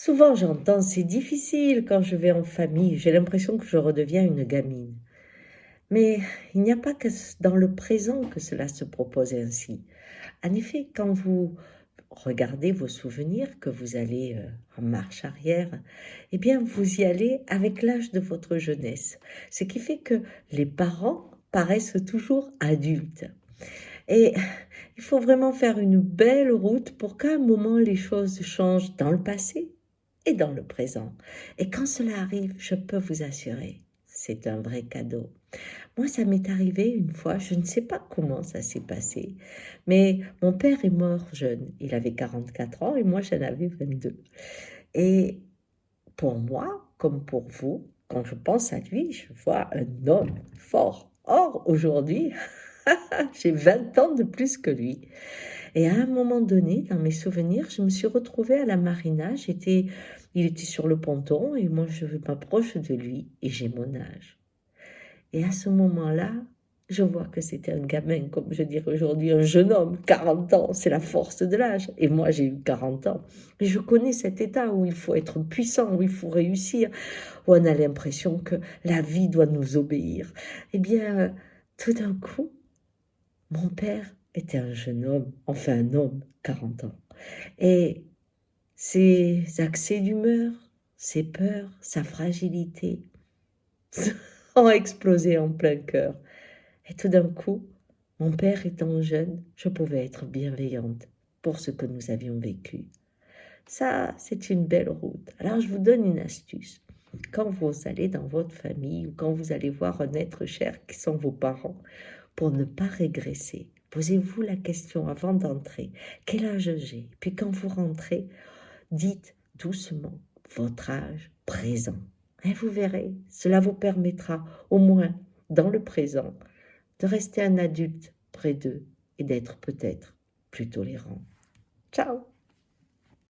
Souvent, j'entends, c'est difficile quand je vais en famille, j'ai l'impression que je redeviens une gamine. Mais il n'y a pas que dans le présent que cela se propose ainsi. En effet, quand vous regardez vos souvenirs, que vous allez en marche arrière, eh bien, vous y allez avec l'âge de votre jeunesse. Ce qui fait que les parents paraissent toujours adultes. Et il faut vraiment faire une belle route pour qu'à un moment les choses changent dans le passé et dans le présent. Et quand cela arrive, je peux vous assurer, c'est un vrai cadeau. Moi, ça m'est arrivé une fois, je ne sais pas comment ça s'est passé, mais mon père est mort jeune. Il avait 44 ans et moi, j'en avais 22. Et pour moi, comme pour vous, quand je pense à lui, je vois un homme fort. Or, aujourd'hui, j'ai 20 ans de plus que lui. Et à un moment donné, dans mes souvenirs, je me suis retrouvée à la marina. Il était sur le ponton et moi, je m'approche de lui et j'ai mon âge. Et à ce moment-là, je vois que c'était un gamin, comme je dirais aujourd'hui, un jeune homme, 40 ans, c'est la force de l'âge. Et moi, j'ai eu 40 ans. Et je connais cet état où il faut être puissant, où il faut réussir, où on a l'impression que la vie doit nous obéir. Eh bien, tout d'un coup, mon père était un jeune homme, enfin un homme, 40 ans. Et ses accès d'humeur, ses peurs, sa fragilité ont explosé en plein cœur. Et tout d'un coup, mon père étant jeune, je pouvais être bienveillante pour ce que nous avions vécu. Ça, c'est une belle route. Alors, je vous donne une astuce. Quand vous allez dans votre famille ou quand vous allez voir un être cher qui sont vos parents, pour ne pas régresser, posez-vous la question avant d'entrer. Quel âge j'ai? Puis quand vous rentrez, dites doucement votre âge présent. Et vous verrez, cela vous permettra au moins dans le présent de rester un adulte près d'eux et d'être peut-être plus tolérant. Ciao!